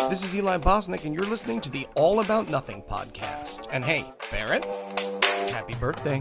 This is Eli Bosnick, and you're listening to the All About Nothing podcast. And hey, Barrett, happy birthday.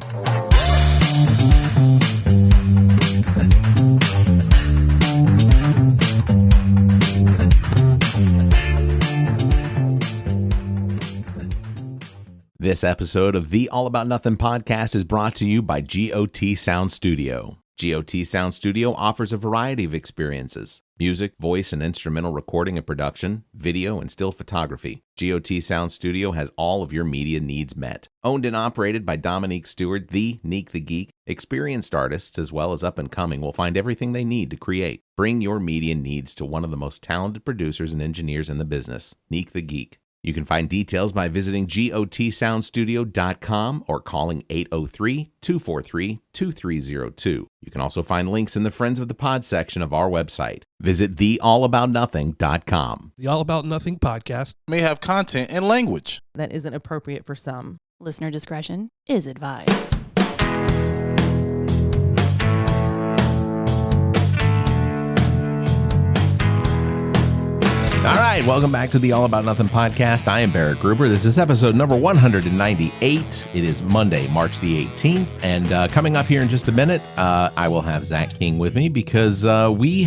This episode of the All About Nothing podcast is brought to you by GOT Sound Studio. GOT Sound Studio offers a variety of experiences: music, voice, and instrumental recording and production, video, and still photography. GOT Sound Studio has all of your media needs met. Owned and operated by Dominique Stewart, the Neek the Geek, experienced artists as well as up-and-coming will find everything they need to create. Bring your media needs to one of the most talented producers and engineers in the business, Neek the Geek. You can find details by visiting gotsoundstudio.com or calling 803-243-2302. You can also find links in the Friends of the Pod section of our website. Visit theallaboutnothing.com. The All About Nothing podcast may have content and language that isn't appropriate for some. Listener discretion is advised. All right, welcome back to the All About Nothing podcast. I am Barrett Gruber. This is episode number 198. It is Monday, March the 18th. And coming up here in just a minute, I will have Zach King with me because we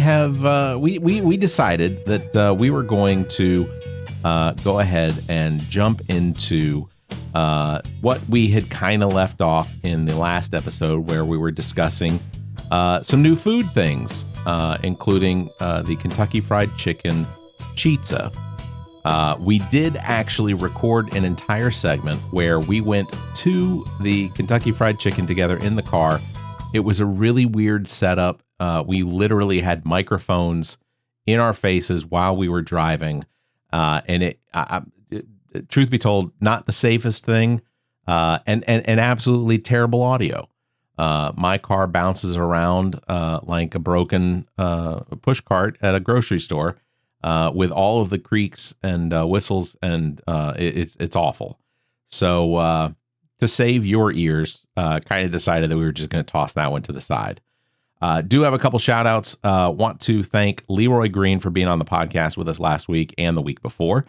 decided that we were going to go ahead and jump into what we had kind of left off in the last episode, where we were discussing some new food things, including the Kentucky Fried Chicken Chizza. We did actually record an entire segment where we went to the Kentucky Fried Chicken together in the car. It was a really weird setup. We literally had microphones in our faces while we were driving. And truth be told, not the safest thing, and absolutely terrible audio. My car bounces around like a broken push cart at a grocery store. With all of the creaks and whistles, and it's awful. So to save your ears, kind of decided that we were just going to toss that one to the side. Do have a couple shout outs. Want to thank Leroy Green for being on the podcast with us last week and the week before.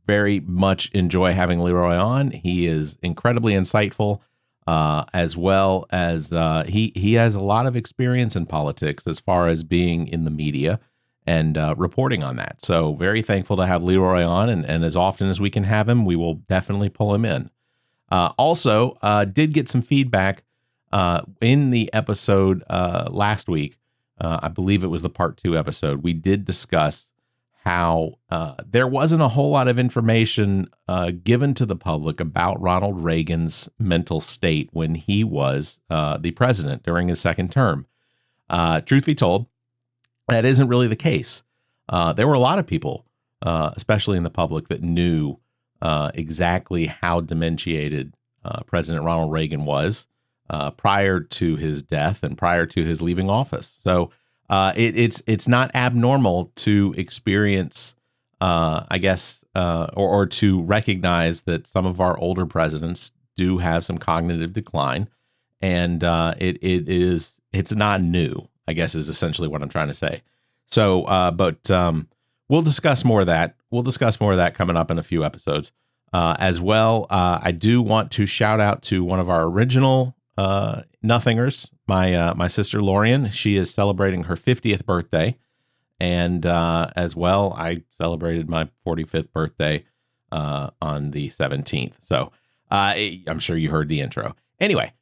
Very much enjoy having Leroy on. He is incredibly insightful, as well as he has a lot of experience in politics as far as being in the media and reporting on that. So very thankful to have Leroy on, and as often as we can have him, we will definitely pull him in. Also, did get some feedback in the episode last week. I believe it was the part 2 episode. We did discuss how there wasn't a whole lot of information given to the public about Ronald Reagan's mental state when he was the president during his second term. Truth be told, that isn't really the case. There were a lot of people, especially in the public, that knew exactly how dementiated President Ronald Reagan was prior to his death and prior to his leaving office. So it's not abnormal to experience, I guess, or to recognize that some of our older presidents do have some cognitive decline, and it's not new, I guess, is essentially what I'm trying to say. So, but we'll discuss more of that. We'll discuss more of that coming up in a few episodes. As well, I do want to shout out to one of our original Nothingers, my sister Lorian. She is celebrating her 50th birthday. And as well, I celebrated my 45th birthday on the 17th. So I'm sure you heard the intro. Anyway.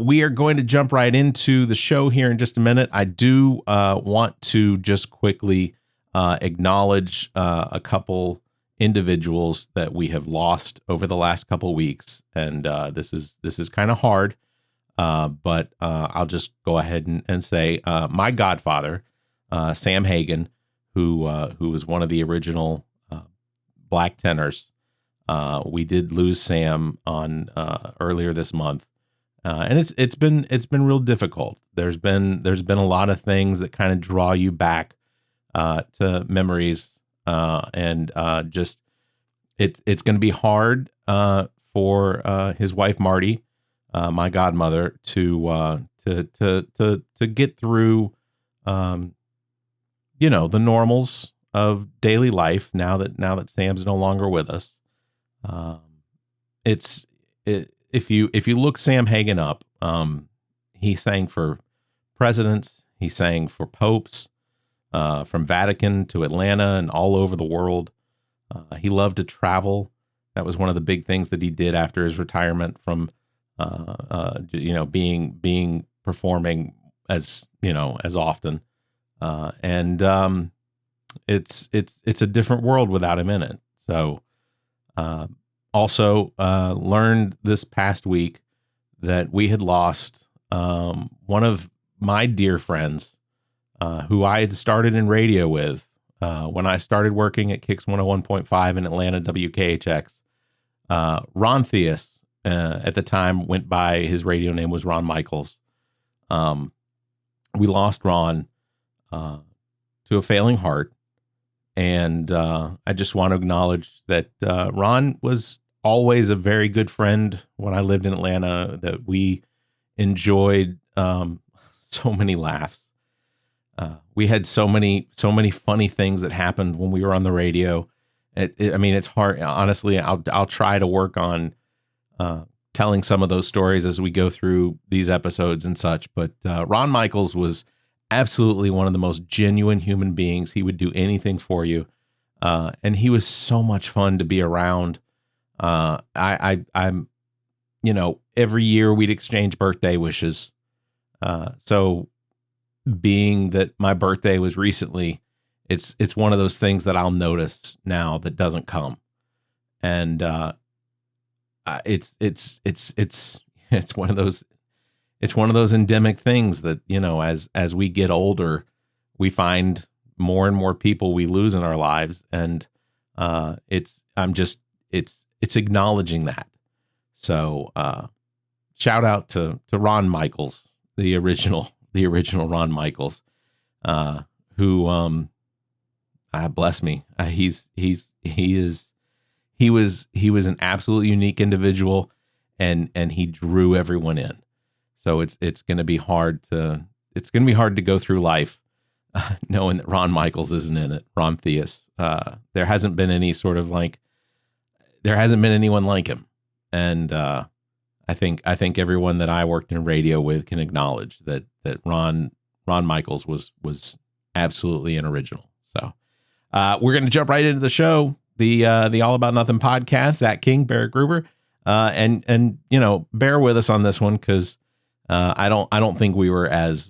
We are going to jump right into the show here in just a minute. I do want to just quickly acknowledge a couple individuals that we have lost over the last couple weeks, and this is kind of hard, but I'll just go ahead and say my godfather, Sam Hagen, who was one of the original Black Tenors. We did lose Sam on earlier this month. And it's been real difficult. There's been a lot of things that kind of draw you back to memories, and just it's going to be hard for his wife Marty, my godmother, to get through, the normals of daily life now that Sam's no longer with us. If you look Sam Hagen up, he sang for presidents, he sang for popes, from Vatican to Atlanta and all over the world. He loved to travel. That was one of the big things that he did after his retirement from, being performing as often. It's a different world without him in it. So, also learned this past week that we had lost one of my dear friends who I had started in radio with when I started working at Kicks 101.5 in Atlanta, WKHX. Ron Theus, at the time, went by, his radio name was Ron Michaels. We lost Ron to a failing heart. And I just want to acknowledge that Ron was always a very good friend when I lived in Atlanta, that we enjoyed so many laughs. We had so many funny things that happened when we were on the radio. It's hard. Honestly, I'll try to work on telling some of those stories as we go through these episodes and such. But Ron Michaels was absolutely one of the most genuine human beings. He would do anything for you. And he was so much fun to be around. I'm every year we'd exchange birthday wishes. So being that my birthday was recently, it's one of those things that I'll notice now that doesn't come. And it's one of those endemic things that, as we get older, we find more and more people we lose in our lives. And it's acknowledging that. So shout out to Ron Michaels, the original Ron Michaels, who bless me. He was an absolutely unique individual, and he drew everyone in. So it's going to be hard to go through life knowing that Ron Michaels isn't in it. Ron Theus. There hasn't been anyone like him, and I think everyone that I worked in radio with can acknowledge that Ron Michaels was absolutely an original. So we're going to jump right into the show. The All About Nothing podcast. Zach King, Barrett Gruber, and bear with us on this one because I don't think we were as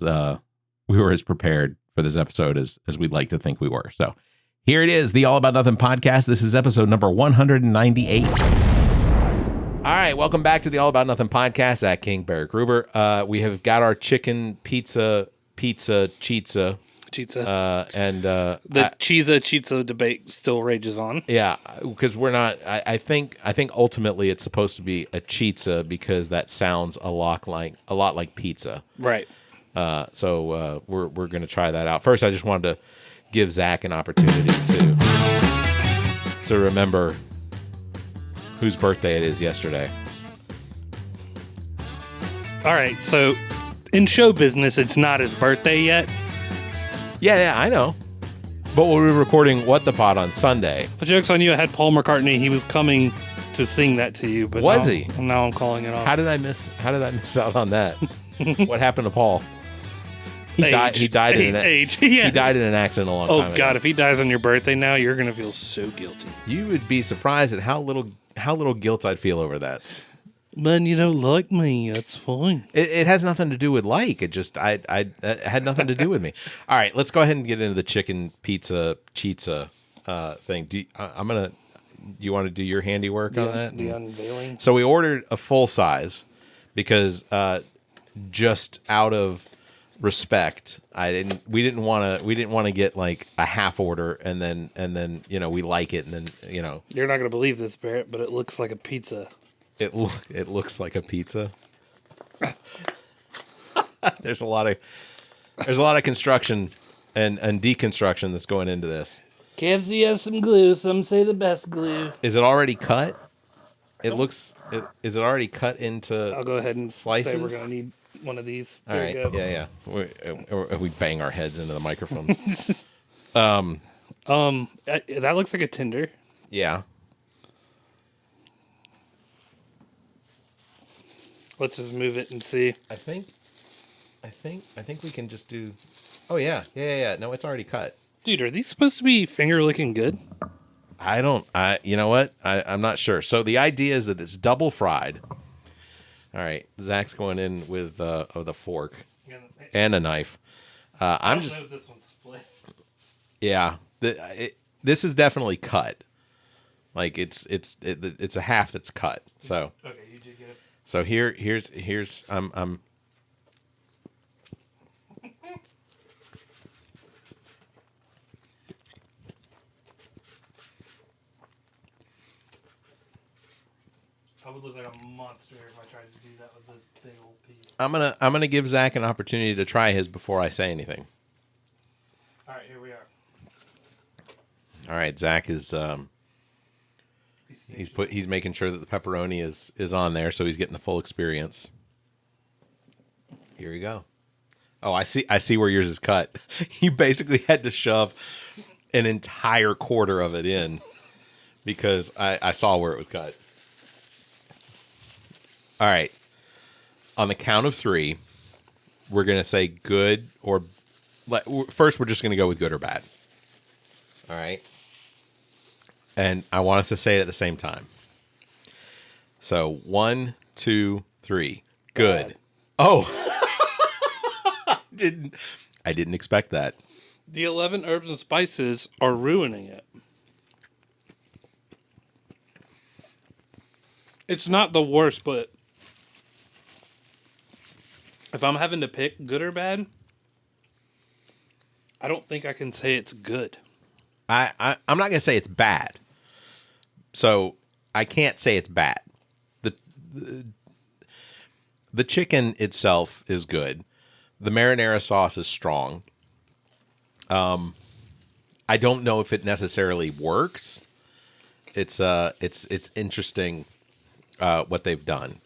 prepared for this episode as we'd like to think we were. So here it is, the All About Nothing podcast. This is episode number 198. All right, welcome back to the All About Nothing podcast. Zach King, Barrett Gruber. We have got our chicken Chizza. And the Chizza debate still rages on. Yeah, because we're not. I think ultimately it's supposed to be a Chizza because that sounds a lot like pizza. Right. So we're going to try that out. First, I just wanted to give Zach an opportunity to remember whose birthday it is yesterday. All right, so in show business, it's not his birthday yet. Yeah, I know. But we were recording What the Pod on Sunday. The joke's on you. I had Paul McCartney. He was coming to sing that to you, but was he? Now I'm calling it off. How did I miss out on that? What happened to Paul? He died in an accident a long time ago. Oh God, if he dies on your birthday now, you're gonna feel so guilty. You would be surprised at how little guilt I'd feel over that. Man, you don't like me. That's fine. It has nothing to do with like. It just it had nothing to do with me. All right, let's go ahead and get into the chicken Chizza thing. Do you want to do your handiwork on that? The unveiling. So we ordered a full size because just out of respect, we didn't want to get like a half order and then we like it and then You're not gonna believe this, Barrett, but it looks like a pizza. It looks like a pizza. There's a lot of construction and deconstruction that's going into this. KFC has some glue. Some say the best glue. Is it already cut? Is it already cut into? I'll go ahead and slices? say we're gonna need one of these. All right. Yeah. We bang our heads into the microphones. All That looks like a Tinder. Yeah. Let's just move it and see. I think we can just do. Oh yeah. No, it's already cut. Dude, are these supposed to be finger looking good? You know what? I'm not sure. So the idea is that it's double fried. All right. Zach's going in with the fork and a knife. I don't know if this one's split. Yeah. This is definitely cut. Like it's a half that's cut. So Okay, you did get it. so here's I'm I would look like a monster if I tried to do that with this big old piece. I'm gonna give Zach an opportunity to try his before I say anything. All right, here we are. All right, Zach is he's making sure that the pepperoni is on there, so he's getting the full experience. Here we go. Oh, I see where yours is cut. You basically had to shove an entire quarter of it in because I saw where it was cut. All right. On the count of 3, we're going to say good or... First, we're just going to go with good or bad. All right? And I want us to say it at the same time. So, 1, 2, 3. Good. Bad. Oh! I didn't expect that. The 11 herbs and spices are ruining it. It's not the worst, but... if I'm having to pick good or bad, I don't think I can say it's good. I'm not going to say it's bad. So I can't say it's bad. The chicken itself is good. The marinara sauce is strong. I don't know if it necessarily works. It's interesting what they've done.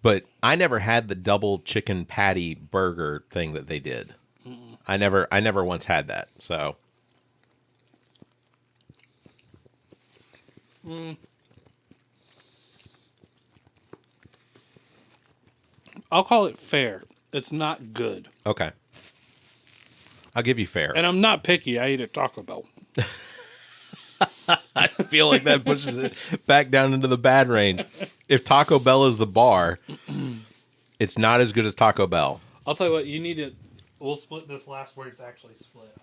But I never had the double chicken patty burger thing that they did. Mm-mm. I never once had that. So, I'll call it fair. It's not good. okay, I'll give you fair. And I'm not picky. I eat at Taco Bell. I feel like that pushes it back down into the bad range. If Taco Bell is the bar, it's not as good as Taco Bell. I'll tell you what, you need to... we'll split this last where it's actually split.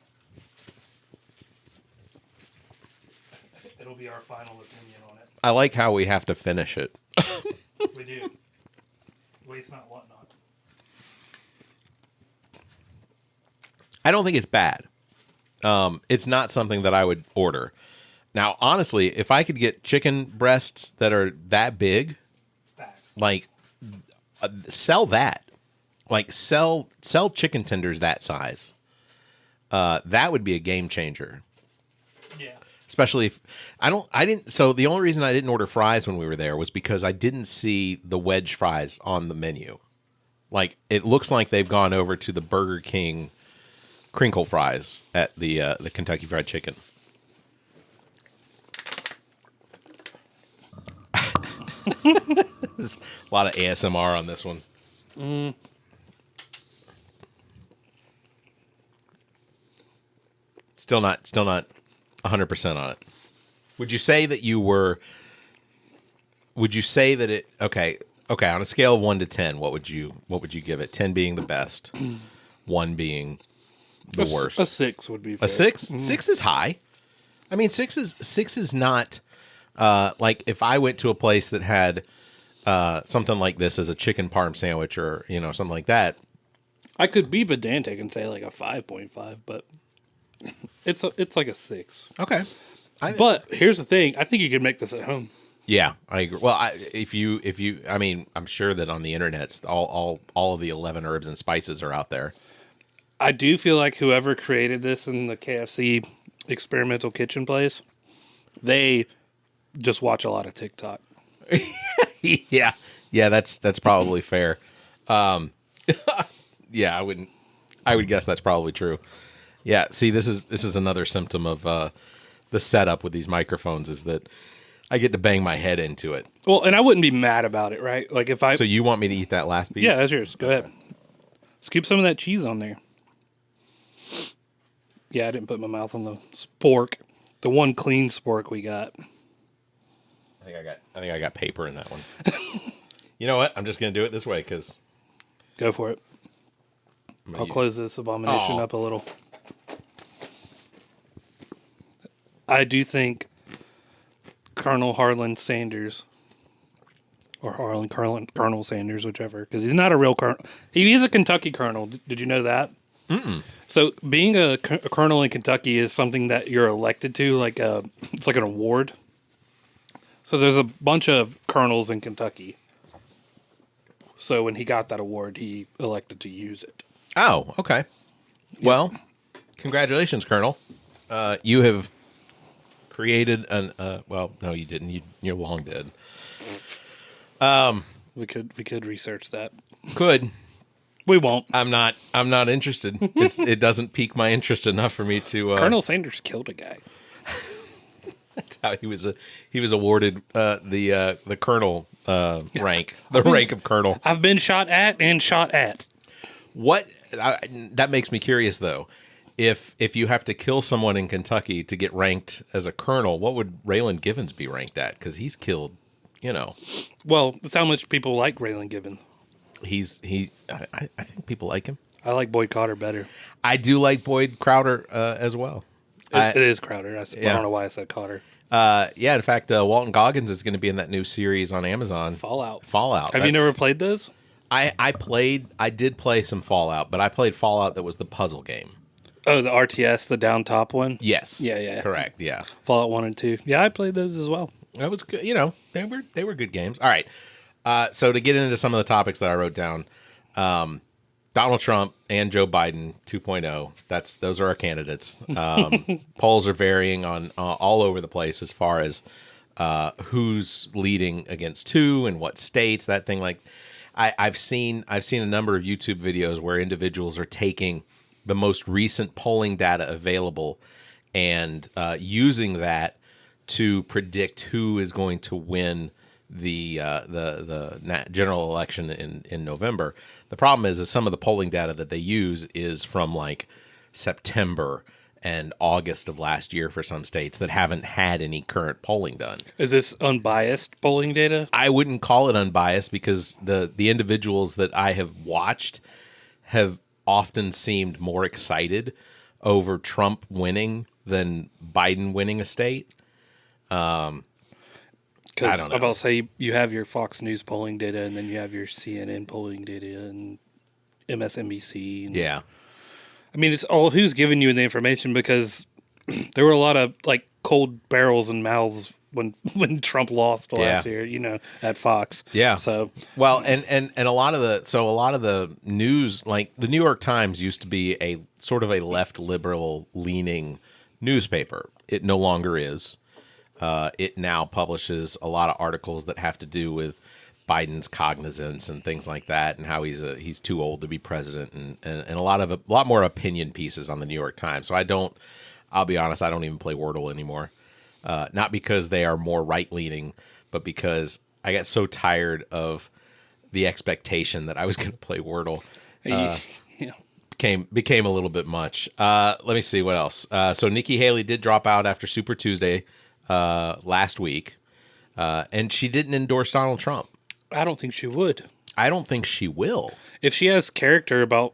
It'll be our final opinion on it. I like how we have to finish it. We do. Waste not, want not. I don't think it's bad. It's not something that I would order. Now, honestly, if I could get chicken breasts that are that big, like, sell that. Like, sell chicken tenders that size. That would be a game changer. Yeah. Especially if so the only reason I didn't order fries when we were there was because I didn't see the wedge fries on the menu. Like, it looks like they've gone over to the Burger King crinkle fries at the Kentucky Fried Chicken. There's a lot of ASMR on this one. Still not 100% on it. Would you say that it okay, on a scale of 1 to 10, what would you give it? 10 being the best, 1 being the worst. A 6 would be fair. A 6? 6 is high. I mean, 6 is not like if I went to a place that had something like this as a chicken parm sandwich or, something like that. I could be pedantic and say like a 5.5, but it's like a 6. Okay. But here's the thing. I think you could make this at home. Yeah, I agree. Well, if you, I mean, I'm sure that on the internet, all of the 11 herbs and spices are out there. I do feel like whoever created this in the KFC experimental kitchen place, they just watch a lot of TikTok. Yeah, that's probably fair. Yeah, I would guess that's probably true. Yeah. See, this is another symptom of the setup with these microphones is that I get to bang my head into it. Well, and I wouldn't be mad about it, right? Like if I... So you want me to eat that last piece? Yeah, that's yours. Go ahead. Scoop some of that cheese on there. Yeah, I didn't put my mouth on the spork. The one clean spork we got. I think I got paper in that one. You know what? I'm just going to do it this way because... Go for it. I'll close this abomination up a little. I do think Colonel Harlan Sanders, or Colonel Sanders, whichever, because he's not a real colonel. He is a Kentucky colonel. Did you know that? Mm-mm. So being a colonel in Kentucky is something that you're elected to, it's like an award. So there's a bunch of colonels in Kentucky. So when he got that award, he elected to use it. Oh, okay. Yeah. Well, congratulations, Colonel. You have created an. Well, no, you didn't. You're long dead. We could research that. Could. We won't. I'm not interested. It doesn't pique my interest enough for me to. Colonel Sanders killed a guy. That's how he was awarded the colonel rank, rank of colonel. I've been shot at and shot at. What that makes me curious though. If you have to kill someone in Kentucky to get ranked as a colonel, what would Raylan Givens be ranked at? Because he's killed, Well, that's how much people like Raylan Givens. I think people like him. I like Boyd Crowder better. I do like Boyd Crowder as well. It is Crowder. I don't know why I said Crowder. Yeah, in fact, Walton Goggins is going to be in that new series on Amazon. Fallout. Have you never played those? I did play some Fallout, but I played Fallout that was the puzzle game. Oh, the RTS, the down top one? Yes. Yeah. Correct, yeah. Fallout 1 and 2. Yeah, I played those as well. That was good. They were good games. All right. So to get into some of the topics that I wrote down, Donald Trump and Joe Biden 2.0. Those are our candidates. Polls are varying on all over the place as far as who's leading against who and what states. That thing, I've seen a number of YouTube videos where individuals are taking the most recent polling data available and using that to predict who is going to win the general election in November. The problem is some of the polling data that they use is from September and August of last year for some states that haven't had any current polling done. Is this unbiased polling data? I wouldn't call it unbiased because the individuals that I have watched have often seemed more excited over Trump winning than Biden winning a state. I don't know. I'm about to say you have your Fox News polling data, and then you have your CNN polling data, and MSNBC. And, yeah. I mean, it's all who's giving you the information because there were a lot of cold barrels and mouths when Trump lost last year, at Fox. Yeah. So and a lot of the news, like the New York Times used to be a sort of a left liberal leaning newspaper. It no longer is. It now publishes a lot of articles that have to do with Biden's cognizance and things like that, and how he's too old to be president, and a lot more opinion pieces on the New York Times. So I'll be honest, I don't even play Wordle anymore. Not because they are more right leaning, but because I got so tired of the expectation that I was going to play Wordle. Became a little bit much. Let me see what else. So Nikki Haley did drop out after Super Tuesday last week, and she didn't endorse Donald Trump. I don't think she would. I don't think she will. If she has character about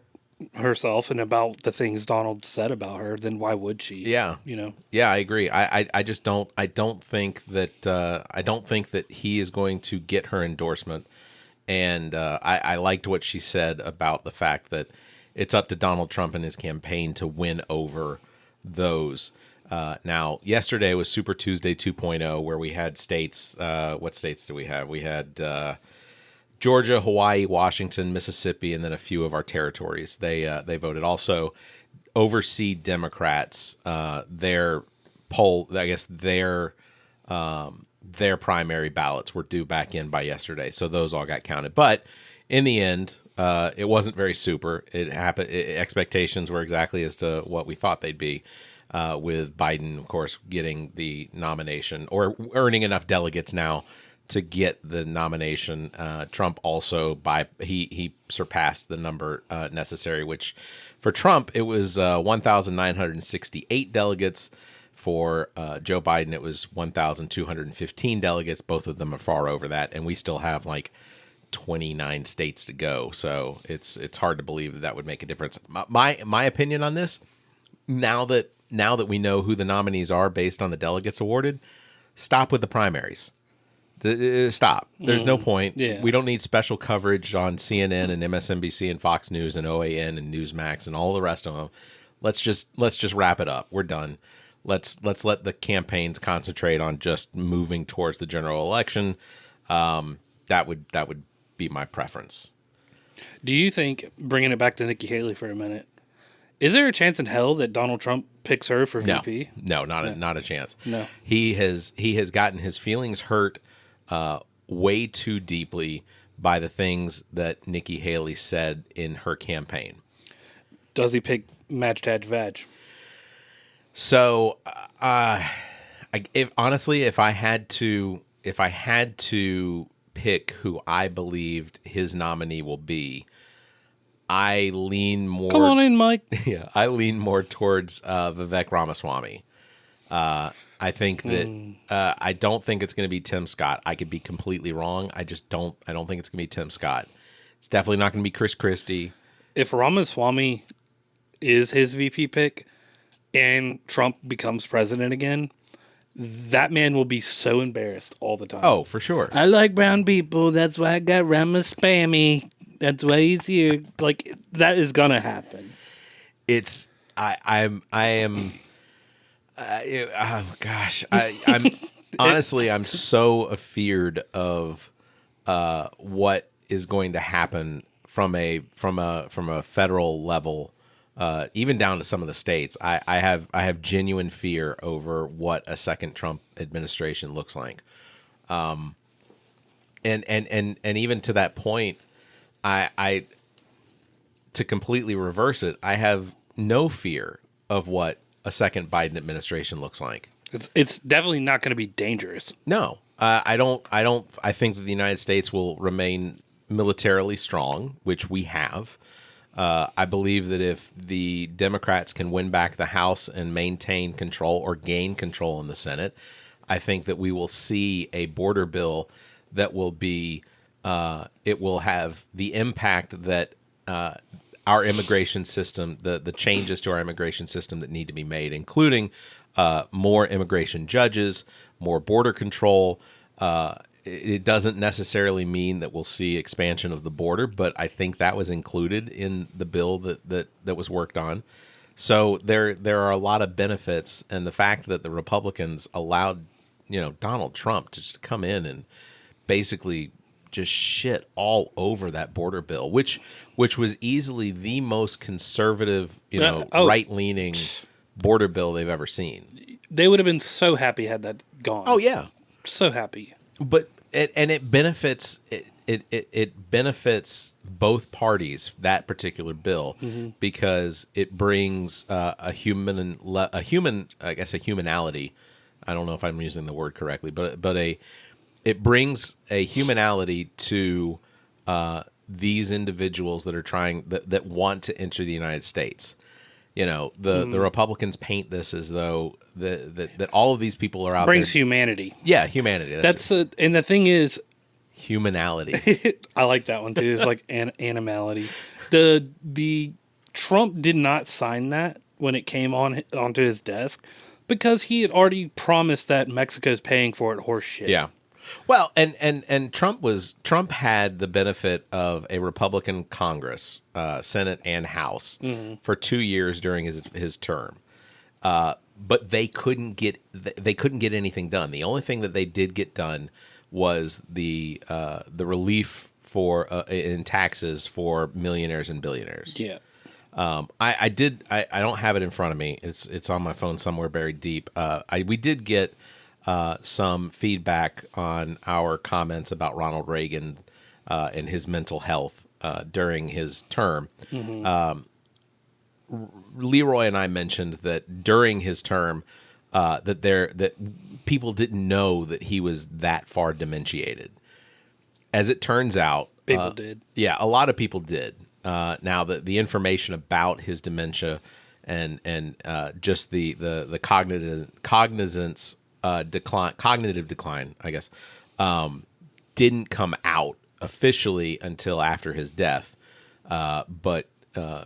herself and about the things Donald said about her, then why would she? Yeah. Yeah, I agree. I just don't. I don't think that he is going to get her endorsement. And I liked what she said about the fact that it's up to Donald Trump and his campaign to win over those. Now, yesterday was Super Tuesday 2.0, where we had states. What states do we have? We had Georgia, Hawaii, Washington, Mississippi, and then a few of our territories. They voted. Also, overseas Democrats, their poll, I guess their primary ballots were due back in by yesterday, so those all got counted. But in the end, It wasn't very super. It happened. Expectations were exactly as to what we thought they'd be, with Biden, of course, getting the nomination or earning enough delegates now to get the nomination. Trump also he surpassed the number necessary, which for Trump it was 1,968 delegates. For Joe Biden, it was 1,215 delegates. Both of them are far over that, and we still have like 29 states to go. So it's hard to believe that would make a difference. My opinion on this, now that we know who the nominees are based on the delegates awarded, stop with the primaries. Stop. There's no point. Yeah. We don't need special coverage on CNN and MSNBC and Fox News and OAN and Newsmax and all the rest of them. Let's just wrap it up. We're done. Let's let the campaigns concentrate on just moving towards the general election. That would be my preference. Do you think, bringing it back to Nikki Haley for a minute, is there a chance in hell that Donald Trump picks her for VP? No, not a chance. No. He has gotten his feelings hurt way too deeply by the things that Nikki Haley said in her campaign. Does he pick Match Tadge Vag? So, if I had to pick who I believed his nominee will be, I lean more. Come on in, Mike. Yeah, I lean more towards Vivek Ramaswamy. I think that I don't think it's going to be Tim Scott. I could be completely wrong. I don't think it's going to be Tim Scott. It's definitely not going to be Chris Christie. If Ramaswamy is his VP pick and Trump becomes president again, that man will be so embarrassed all the time. Oh, for sure. I like brown people. That's why I got Ramaswamy. That's why he's here. Like, that is gonna happen. It's I'm honestly I'm so afeared of what is going to happen from a federal level. Even down to some of the states, I have genuine fear over what a second Trump administration looks like, and even to that point, I to completely reverse it, I have no fear of what a second Biden administration looks like. It's definitely not going to be dangerous. No, I don't. I think that the United States will remain militarily strong, which we have. I believe that if the Democrats can win back the House and maintain control or gain control in the Senate, I think that we will see a border bill that will be, it will have the impact that our immigration system, the changes to our immigration system that need to be made, including more immigration judges, more border control. It doesn't necessarily mean that we'll see expansion of the border, but I think that was included in the bill that was worked on. So there are a lot of benefits, and the fact that the Republicans allowed, Donald Trump to just come in and basically just shit all over that border bill, which was easily the most conservative, right-leaning border bill they've ever seen. They would have been so happy had that gone. Oh yeah, so happy. But it benefits it benefits both parties, that particular bill, because it brings a humanality. I don't know if I'm using the word correctly, but it brings a humanality to these individuals that are trying that want to enter the United States. The Republicans paint this as though that all of these people are out brings there. humanity. Yeah, humanity. And the thing is, humanality. I like that one too. It's like animality. The Trump did not sign that when it came onto his desk because he had already promised that Mexico's paying for it. Horse shit. Yeah. Well, and Trump had the benefit of a Republican Congress, Senate and House, for 2 years during his term, but they couldn't get anything done. The only thing that they did get done was the relief in taxes for millionaires and billionaires. Yeah. I don't have it in front of me. It's on my phone somewhere buried deep. We did get some feedback on our comments about Ronald Reagan and his mental health during his term. Leroy and I mentioned that during his term, that people didn't know that he was that far dementiated. As it turns out, People did. Yeah, a lot of people did. Now the information about his dementia and just the cognitive decline, I guess, didn't come out officially until after his death. But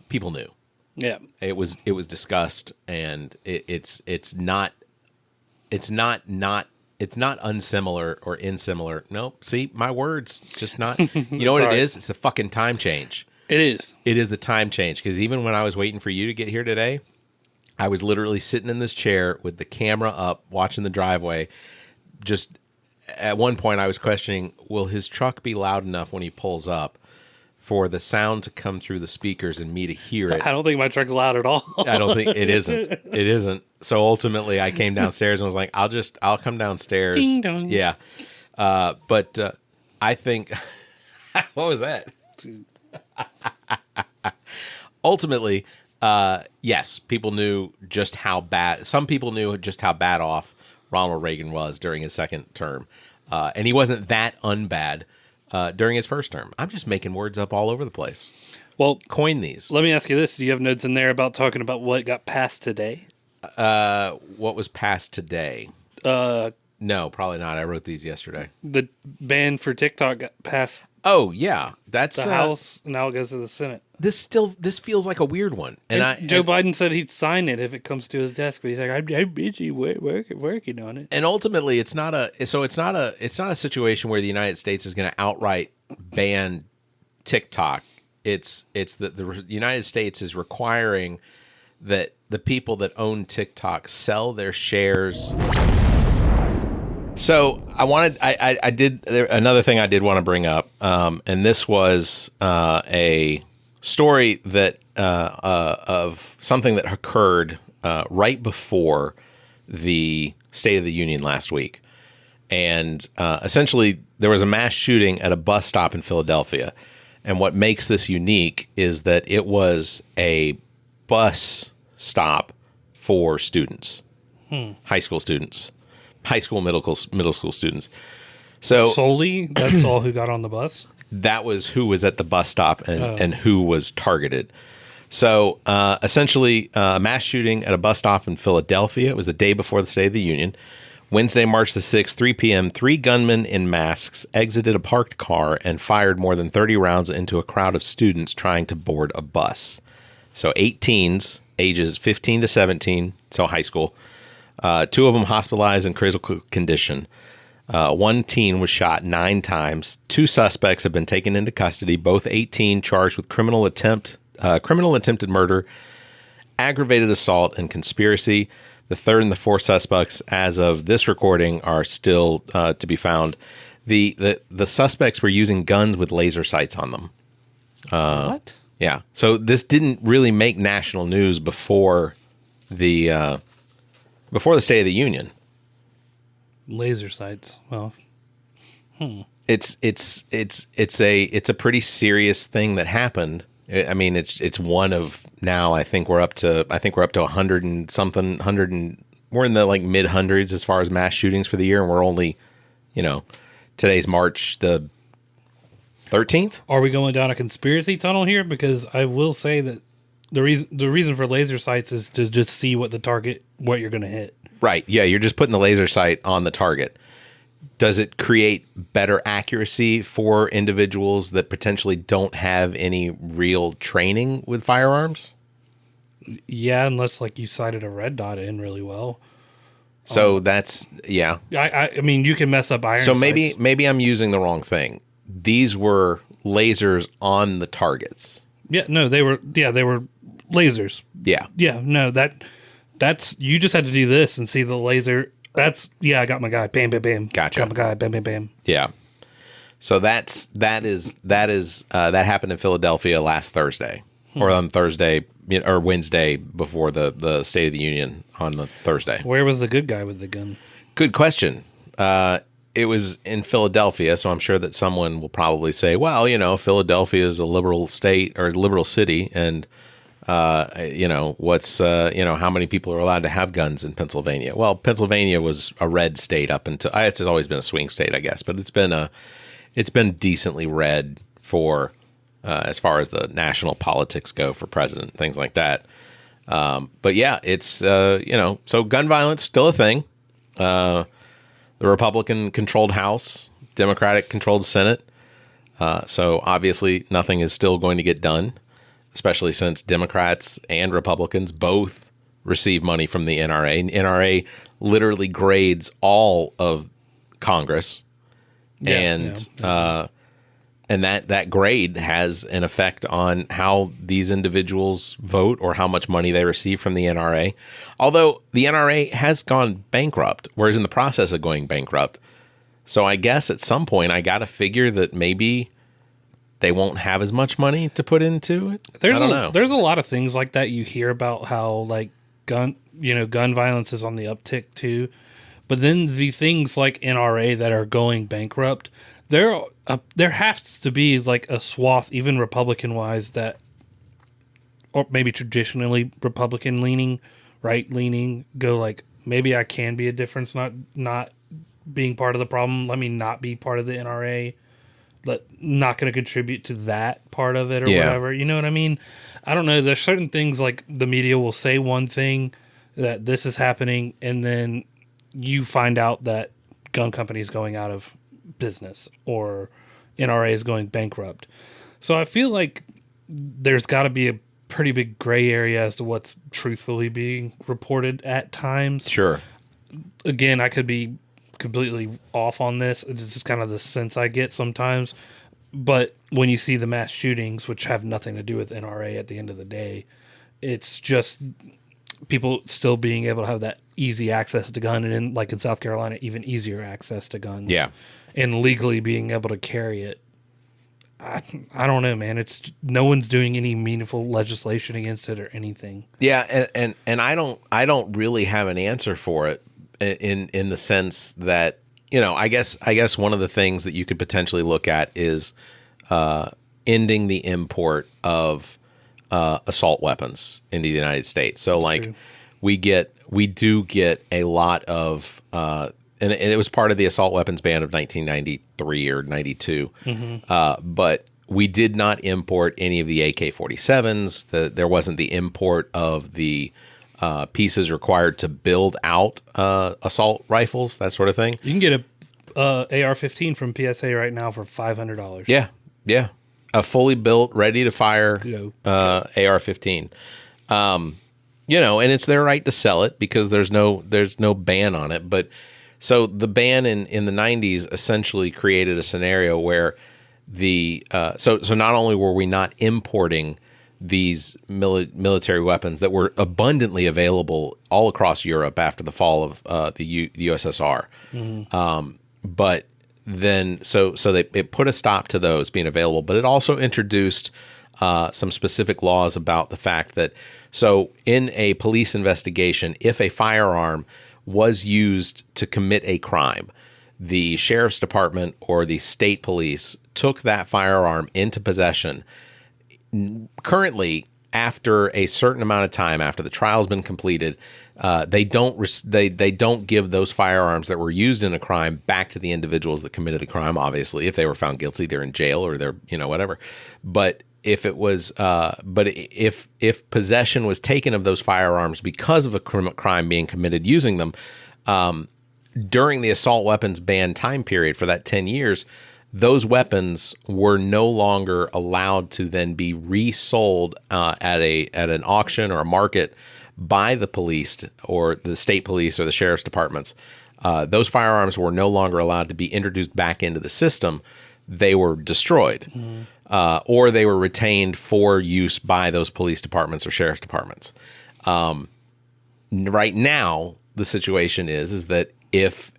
people knew. Yeah, It was discussed, and it's not unsimilar or insimilar. Nope. See, my words, just not. You know what it is? It's a fucking time change. it is. It is the time change, because even when I was waiting for you to get here today, I was literally sitting in this chair with the camera up, watching the driveway. Just at one point, I was questioning, will his truck be loud enough when he pulls up for the sound to come through the speakers and me to hear it? I don't think my truck's loud at all. I don't think it isn't. It isn't. So ultimately, I came downstairs and was like, I'll come downstairs. Ding dong. Yeah. But I think, what was that? Ultimately, yes, people knew just how bad. Some people knew just how bad off Ronald Reagan was during his second term, and he wasn't that unbad during his first term. I'm just making words up all over the place. Well, Coin these. let me ask you this: do you have notes in there about talking about what got passed today? What was passed today? No, probably not. I wrote these yesterday. The ban for TikTok got passed Oh yeah, that's the House. Now it goes to the Senate. This feels like a weird one, And Joe Biden said he'd sign it if it comes to his desk, but he's like, I'm busy working on it. And ultimately, it's not a situation where the United States is going to outright ban TikTok. It's that the United States is requiring that the people that own TikTok sell their shares. So another thing I did want to bring up, and this was a story that of something that occurred right before the State of the Union last week, and essentially there was a mass shooting at a bus stop in Philadelphia, and what makes this unique is that it was a bus stop for students, high school students. High school, middle school students. So solely, that's all who got on the bus? That was who was at the bus stop and who was targeted. So essentially, a mass shooting at a bus stop in Philadelphia. It was the day before the State of the Union. Wednesday, March the 6th, 3 p.m., 3 gunmen in masks exited a parked car and fired more than 30 rounds into a crowd of students trying to board a bus. So 8 teens, ages 15 to 17, so high school. 2 of them hospitalized in critical condition. 1 teen was shot 9 times. 2 suspects have been taken into custody, both 18 charged with criminal attempted murder, aggravated assault, and conspiracy. The 3rd and the 4th suspects, as of this recording, are still to be found. The suspects were using guns with laser sights on them. What? Yeah. So this didn't really make national news before the State of the Union. Laser sights. Well, It's a pretty serious thing that happened. I mean, it's one of now. I think we're up to 100 and something. We're in the like mid hundreds as far as mass shootings for the year, and we're only, today's March the 13th. are we going down a conspiracy tunnel here? Because I will say that the reason for laser sights is to just see what you're going to hit. Right. Yeah, you're just putting the laser sight on the target. Does it create better accuracy for individuals that potentially don't have any real training with firearms? Yeah, unless like you sighted a red dot in really well. So that's, yeah. I mean, you can mess up iron. So sights. maybe I'm using the wrong thing. These were lasers on the targets. Yeah, no, they were lasers. Yeah. Yeah, no, that's you just had to do this and see the laser. I got my guy. Bam, bam, bam. Gotcha. Got my guy. Bam, bam, bam. Yeah. So that happened in Philadelphia last Thursday, or on Thursday or Wednesday before the State of the Union on the Thursday. Where was the good guy with the gun? Good question. it was in Philadelphia, so I'm sure that someone will probably say, well, Philadelphia is a liberal state or liberal city, and what's how many people are allowed to have guns in Pennsylvania? Well, Pennsylvania was a red state up until it's always been a swing state, I guess, but it's been decently red for as far as the national politics go for president, things like that. But yeah, it's so gun violence still a thing. The Republican-controlled House, Democratic-controlled Senate. So obviously nothing is still going to get done, especially since Democrats and Republicans both receive money from the NRA. NRA literally grades all of Congress, and that grade has an effect on how these individuals vote or how much money they receive from the NRA. Although the NRA has gone bankrupt, or is in the process of going bankrupt. So I guess at some point I got to figure that maybe they won't have as much money to put into it. I don't know. There's a lot of things like that you hear about how like gun violence is on the uptick too. But then the things like NRA that are going bankrupt, there has to be like a swath, even Republican wise, that, or maybe traditionally Republican leaning, right leaning, go like, maybe I can be a difference, not being part of the problem. Let me not be part of the NRA. Not going to contribute to that part of it or whatever. You know what I mean? I don't know. There's certain things like the media will say one thing that this is happening, and then you find out that gun company is going out of business or NRA is going bankrupt. So I feel like there's got to be a pretty big gray area as to what's truthfully being reported at times. Sure. Again, I could be completely off on this. It's just kind of the sense I get sometimes. But when you see the mass shootings, which have nothing to do with NRA at the end of the day, it's just people still being able to have that easy access to gun, and in South Carolina, even easier access to guns. Yeah. And legally being able to carry it. I don't know, man. It's no one's doing any meaningful legislation against it or anything. Yeah, and I don't really have an answer for it in the sense that, I guess one of the things that you could potentially look at is ending the import of assault weapons into the United States. So True. we do get a lot of and it was part of the assault weapons ban of 1993 or 92. Mm-hmm. But we did not import any of the AK-47s. There wasn't the import of the pieces required to build out assault rifles, that sort of thing. You can get a AR-15 from PSA right now for $500. Yeah. A fully built, ready to fire AR-15. And it's their right to sell it because there's no ban on it. But so the ban in the 90s essentially created a scenario where so not only were we not importing these military weapons that were abundantly available all across Europe after the fall of the USSR, but then it put a stop to those being available, but it also introduced some specific laws about the fact that in a police investigation, if a firearm was used to commit a crime, the sheriff's department or the state police took that firearm into possession. Currently, after a certain amount of time, after the trial's been completed, they don't give those firearms that were used in a crime back to the individuals that committed the crime. Obviously, if they were found guilty, they're in jail or they're whatever. But if it was, if possession was taken of those firearms because of a crime being committed using them, during the assault weapons ban time period for that 10 years, those weapons were no longer allowed to then be resold at an auction or a market by the police or the state police or the sheriff's departments. Those firearms were no longer allowed to be introduced back into the system. They were destroyed, or they were retained for use by those police departments or sheriff's departments. Right now, the situation is that it's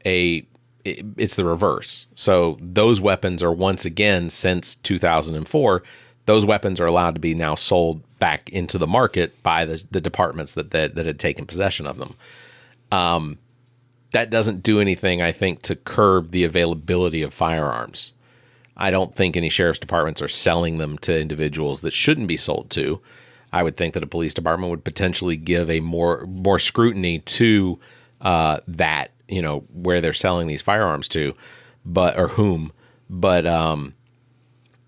the reverse. So those weapons are once again, since 2004, those weapons are allowed to be now sold back into the market by the departments that had taken possession of them. that doesn't do anything, I think, to curb the availability of firearms. I don't think any sheriff's departments are selling them to individuals that shouldn't be sold to. I would think that a police department would potentially give a more scrutiny to that, where they're selling these firearms to, or whom. But I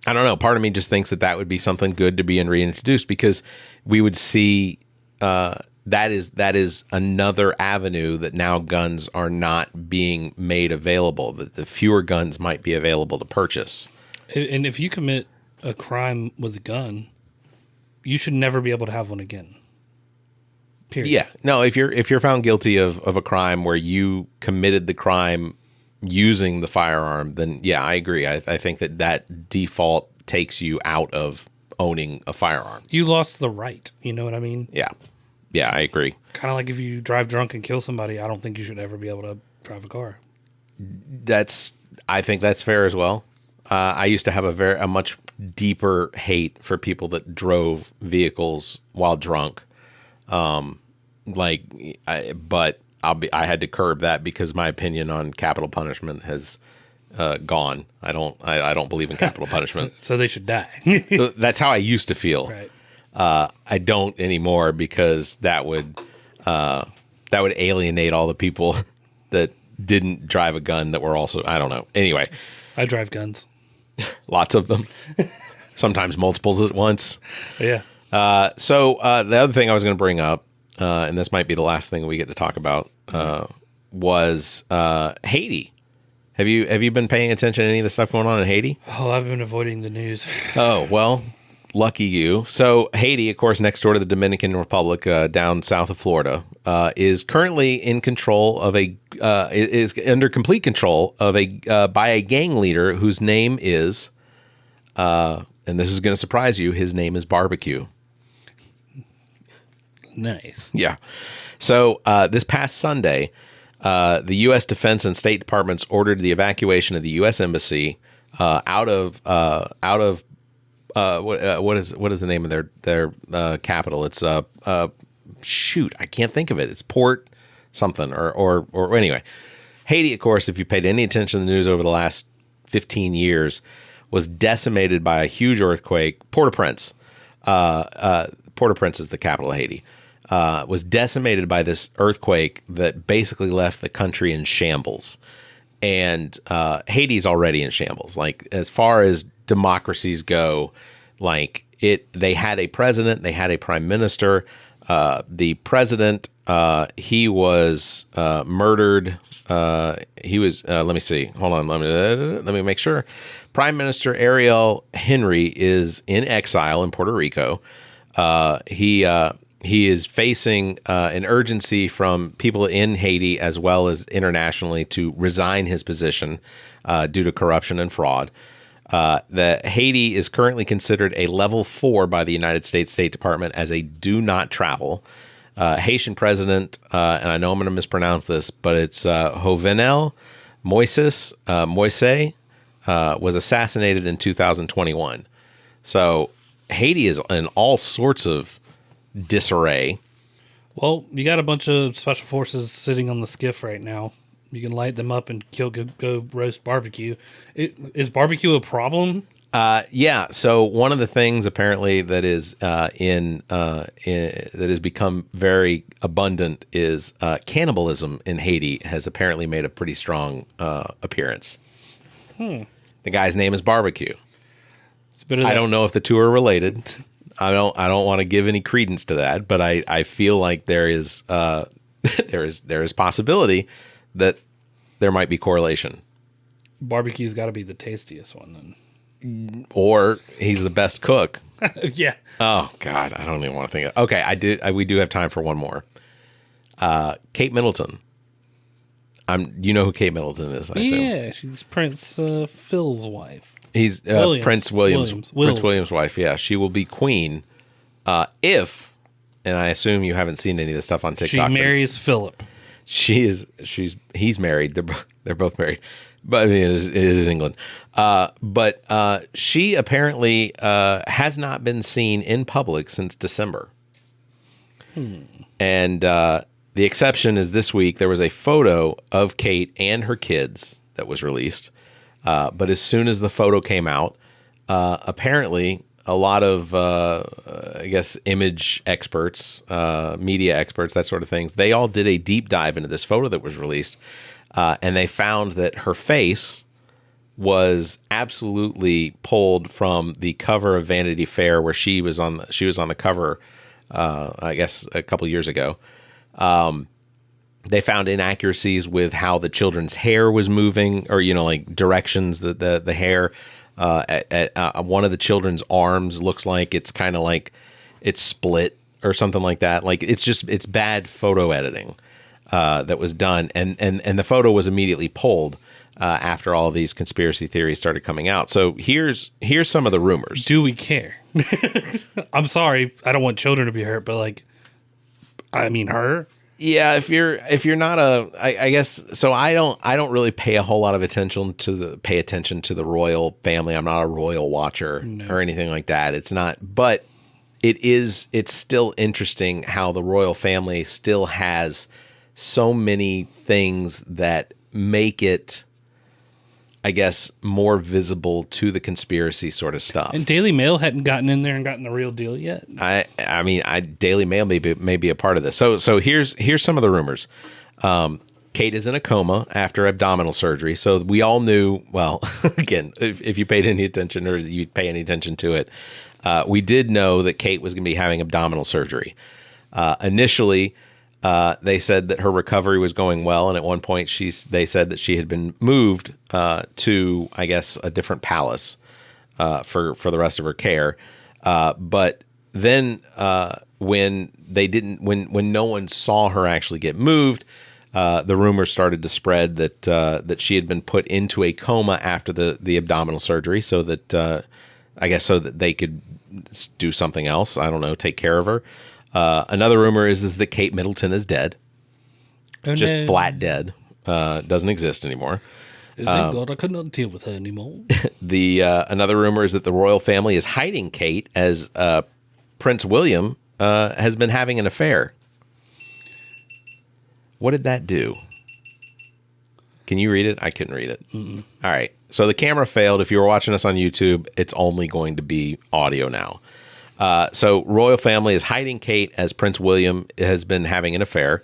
don't know. Part of me just thinks that would be something good to be reintroduced, because we would see that is another avenue that now guns are not being made available, that the fewer guns might be available to purchase. And if you commit a crime with a gun, you should never be able to have one again. Period. Yeah. No, if you're found guilty of a crime where you committed the crime using the firearm, then yeah, I agree. I think that default takes you out of owning a firearm. You lost the right. You know what I mean? Yeah. Yeah, I agree. Kind of like if you drive drunk and kill somebody, I don't think you should ever be able to drive a car. I think that's fair as well. I used to have a much deeper hate for people that drove vehicles while drunk. But I had to curb that because my opinion on capital punishment has gone. I don't believe in capital punishment. So they should die. So that's how I used to feel. Right. I don't anymore, because that would alienate all the people that didn't drive a gun that were also, I don't know. Anyway, I drive guns. Lots of them. Sometimes multiples at once. Yeah. So the other thing I was going to bring up, and this might be the last thing we get to talk about, was Haiti. Have you been paying attention to any of the stuff going on in Haiti? Oh, I've been avoiding the news. Oh, well, lucky you. So Haiti, of course, next door to the Dominican Republic, down south of Florida, is currently in control of is under complete control of by a gang leader whose name is, and this is going to surprise you, his name is Barbecue. Nice. Yeah. So this past Sunday, the U.S. Defense and State Departments ordered the evacuation of the U.S. Embassy out of what is the name of their capital? It's shoot, I can't think of it. It's Port something or anyway. Haiti, of course, if you paid any attention to the news over the last 15 years, was decimated by a huge earthquake. Port-au-Prince. Port-au-Prince is the capital of Haiti. Was decimated by this earthquake that basically left the country in shambles. And Haiti's already in shambles. Like, as far as democracies go, they had a president, they had a prime minister. The president, he was murdered. He was, let me see. Hold on. Let me make sure. Prime Minister Ariel Henry is in exile in Puerto Rico. He is facing an urgency from people in Haiti as well as internationally to resign his position due to corruption and fraud. Haiti is currently considered a level 4 by the United States State Department as a do not travel. Haitian president, and I know I'm going to mispronounce this, but it's Jovenel Moise, was assassinated in 2021. So Haiti is in all sorts of disarray. Well, you got a bunch of special forces sitting on the skiff right now. You can light them up and go roast barbecue. Is barbecue a problem? Yeah. So one of the things apparently that is that has become very abundant is cannibalism in Haiti has apparently made a pretty strong appearance. The guy's name is Barbecue. I don't know if the two are related. I don't want to give any credence to that, but I feel like there is possibility that there might be correlation. Barbecue's got to be the tastiest one then. Or he's the best cook. Yeah. Oh God, I don't even want to think of. Okay, we do have time for one more. Kate Middleton. You know who Kate Middleton is, I assume. Yeah, she's Prince Phil's wife. He's Prince William's wife. Yeah, she will be queen if, and I assume you haven't seen any of the stuff on TikTok. She marries Philip. He's married. They're both married, but I mean it is England. But she apparently has not been seen in public since December, and The exception is this week there was a photo of Kate and her kids that was released. But as soon as the photo came out, apparently a lot of, I guess, image experts, media experts, that sort of things, they all did a deep dive into this photo that was released. And they found that her face was absolutely pulled from the cover of Vanity Fair, where she was on the cover, I guess, a couple years ago. They found inaccuracies with how the children's hair was moving, or like directions that the hair at one of the children's arms looks like it's kind of like it's split or something like that. Like it's bad photo editing that was done, and the photo was immediately pulled after all of these conspiracy theories started coming out. So here's some of the rumors. Do we care? I'm sorry, I don't want children to be hurt, but like, I mean, her. Yeah, if you're not I guess so. I don't really pay a whole lot of attention to the royal family. I'm not a royal watcher or anything like that. It's not, but it's still interesting how the royal family still has so many things that make it, I guess, more visible to the conspiracy sort of stuff. And Daily Mail hadn't gotten in there and gotten the real deal yet. I mean, Daily Mail may be a part of this. So here's some of the rumors. Kate is in a coma after abdominal surgery. So we all knew. Well, again, if you paid any attention or you pay any attention to it, we did know that Kate was going to be having abdominal surgery. Initially, they said that her recovery was going well, and at one point they said that she had been moved to, I guess, a different palace for the rest of her care. But then when no one saw her actually get moved, the rumors started to spread that she had been put into a coma after the abdominal surgery, so that I guess so that they could do something else. I don't know, take care of her. Another rumor is that Kate Middleton is dead. Oh, just no. flat dead. Doesn't exist anymore. Thank God I could not deal with her anymore. Another rumor is that the royal family is hiding Kate as Prince William has been having an affair. What did that do? Can you read it? I couldn't read it. Mm-mm. All right. So the camera failed. If you were watching us on YouTube, it's only going to be audio now. So royal family is hiding Kate as Prince William has been having an affair.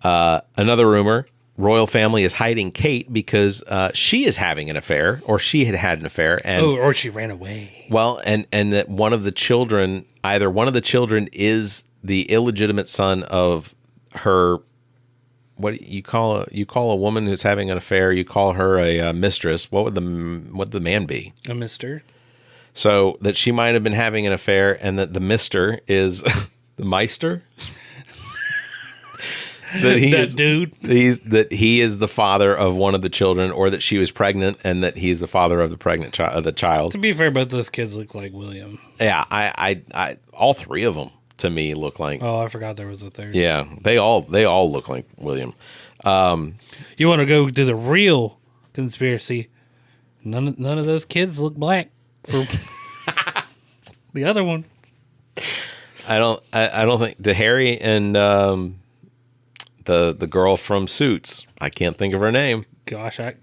Another rumor, royal family is hiding Kate because she is having an affair, or she had an affair. And, or she ran away. Well, and that one of the children, either one of the children is the illegitimate son of her. What you call a woman who's having an affair? You call her a mistress. What would the man be? A mister. So that she might have been having an affair, and that the mister is the meister. That he is the father of one of the children, or that she was pregnant, and that he's the father of the child. To be fair, both those kids look like William. Yeah, I all three of them to me look like. Oh, I forgot there was a third. Yeah, they all look like William. You want to go to the real conspiracy? None of those kids look black. For the other one, I don't think the Harry and the girl from Suits. I can't think of her name. Gosh, and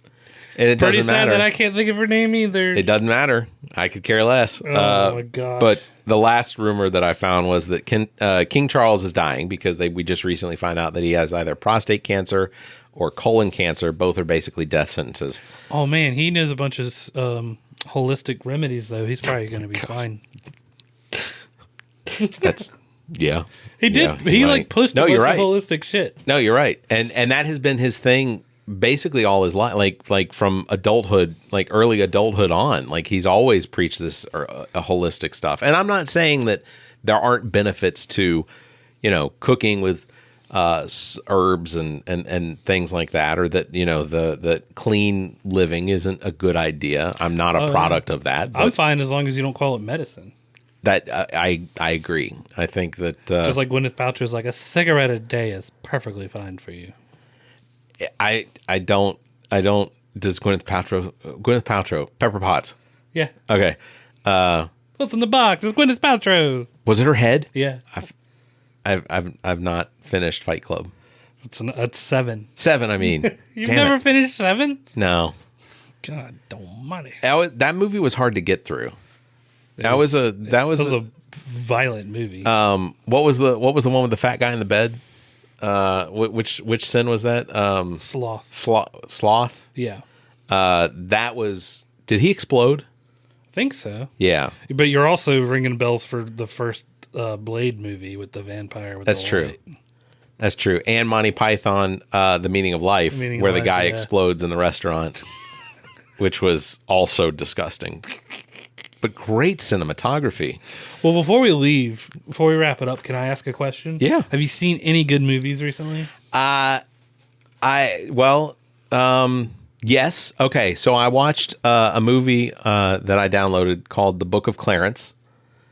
it pretty doesn't sad matter that I can't think of her name either. It doesn't matter. I could care less. Oh my gosh! But the last rumor that I found was that King Charles is dying because we just recently found out that he has either prostate cancer or colon cancer. Both are basically death sentences. Oh man, he knows a bunch of holistic remedies, though. He's probably going to be fine. That's yeah. He did. Yeah, he right. like pushed a bunch of holistic shit. No, you're right, and that has been his thing basically all his life, like from adulthood, like early adulthood on. Like he's always preached this a holistic stuff. And I'm not saying that there aren't benefits to, cooking with herbs and things like that, or that the clean living isn't a good idea. I'm not a product of that. I'm fine as long as you don't call it medicine. That I agree. I think that just like Gwyneth Paltrow's like a cigarette a day is perfectly fine for you. I don't. Does Gwyneth Paltrow Pepper Potts? Yeah. Okay. What's in the box? It's Gwyneth Paltrow. Was it her head? Yeah. I've not finished Fight Club. That's 7. 7, I mean. You've Damn never it. finished 7? No. God almighty. That movie was hard to get through. That was a violent movie. what was the one with the fat guy in the bed? Which sin was that? Sloth. Sloth? Yeah. That was. Did he explode? I think so. Yeah. But you're also ringing bells for the first Blade movie with the vampire. With That's the true. light. That's true. And Monty Python, The Meaning of Life, where the guy explodes in the restaurant, which was also disgusting. But great cinematography. Well, before we wrap it up, can I ask a question? Yeah. Have you seen any good movies recently? Yes. Okay. So I watched a movie that I downloaded called The Book of Clarence,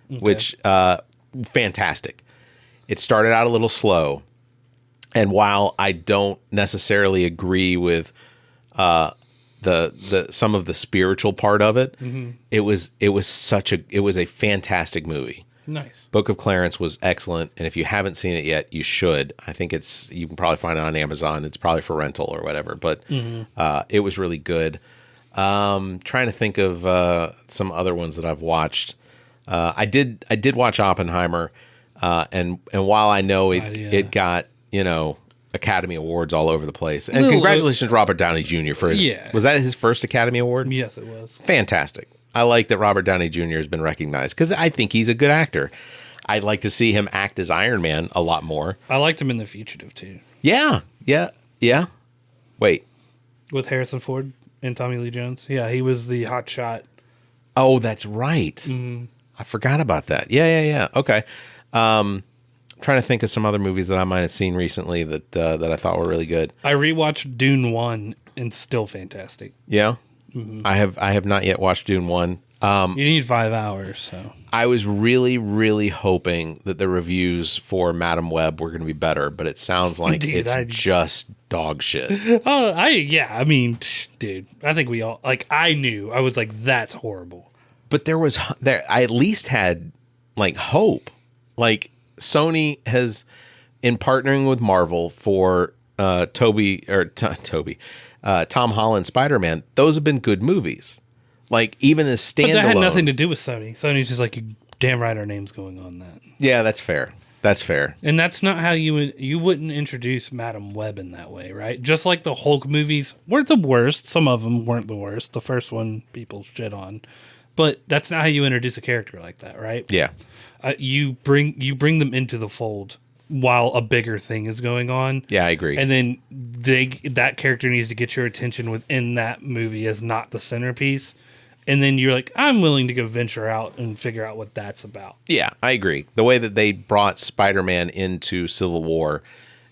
which fantastic. It started out a little slow, and while I don't necessarily agree with the some of the spiritual part of it, it was a fantastic movie. Nice. Book of Clarence was excellent, and if you haven't seen it yet, you should. I think you can probably find it on Amazon. It's probably for rental or whatever, but it was really good. Trying to think of some other ones that I've watched. I did watch Oppenheimer, and while I know it got Academy Awards all over the place, and congratulations Robert Downey Jr. for was that his first Academy Award? Yes, it was. Fantastic. I like that Robert Downey Jr. has been recognized because I think he's a good actor. I'd like to see him act as Iron Man a lot more. I liked him in The Fugitive too. Yeah. Wait. With Harrison Ford and Tommy Lee Jones. Yeah, he was the hot shot. Oh, that's right. I forgot about that. Yeah. Okay. Trying to think of some other movies that I might have seen recently that I thought were really good. I rewatched Dune 1 and still fantastic. Yeah. I have not yet watched Dune 1. You need 5 hours, so. I was really, really hoping that the reviews for Madam Web were going to be better, but it sounds like it's just dog shit. I mean, dude, I think we all, I knew. I was like, that's horrible. But I at least had, hope. Sony has, in partnering with Marvel for Tom Holland Spider-Man, those have been good movies. Even as standalone. But that had nothing to do with Sony. Sony's just you damn right our name's going on that. Yeah, that's fair. And that's not how you wouldn't introduce Madam Web in that way, right? Just like the Hulk movies weren't the worst. Some of them weren't the worst. The first one people shit on. But that's not how you introduce a character like that, right? Yeah. You bring them into the fold while a bigger thing is going on. Yeah, I agree. And then that character needs to get your attention within that movie as not the centerpiece. And then you're like, I'm willing to go venture out and figure out what that's about. Yeah, I agree. The way that they brought Spider-Man into Civil War,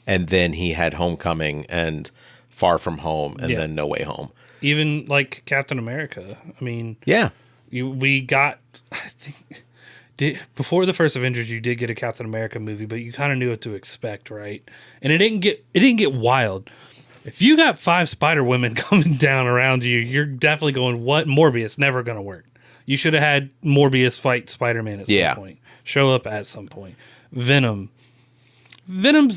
and then he had Homecoming and Far From Home, and then No Way Home. Even Captain America. I mean, yeah, we got, I think, before the first Avengers, you did get a Captain America movie, but you kind of knew what to expect, right? And it didn't get wild. If you got 5 Spider Women coming down around you, you're definitely going, what? Morbius, never going to work. You should have had Morbius fight Spider-Man at some point. Show up at some point. Venom's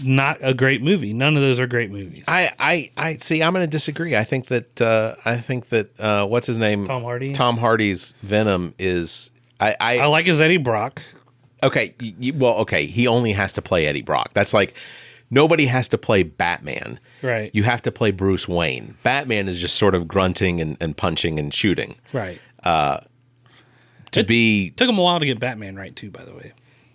not a great movie. None of those are great movies. I see. I'm going to disagree. I think that what's his name? Tom Hardy. Tom Hardy's Venom is. I like his Eddie Brock. Okay. Okay. He only has to play Eddie Brock. That's nobody has to play Batman. Right. You have to play Bruce Wayne. Batman is just sort of grunting and punching and shooting. Right. Took him a while to get Batman right too, by the way.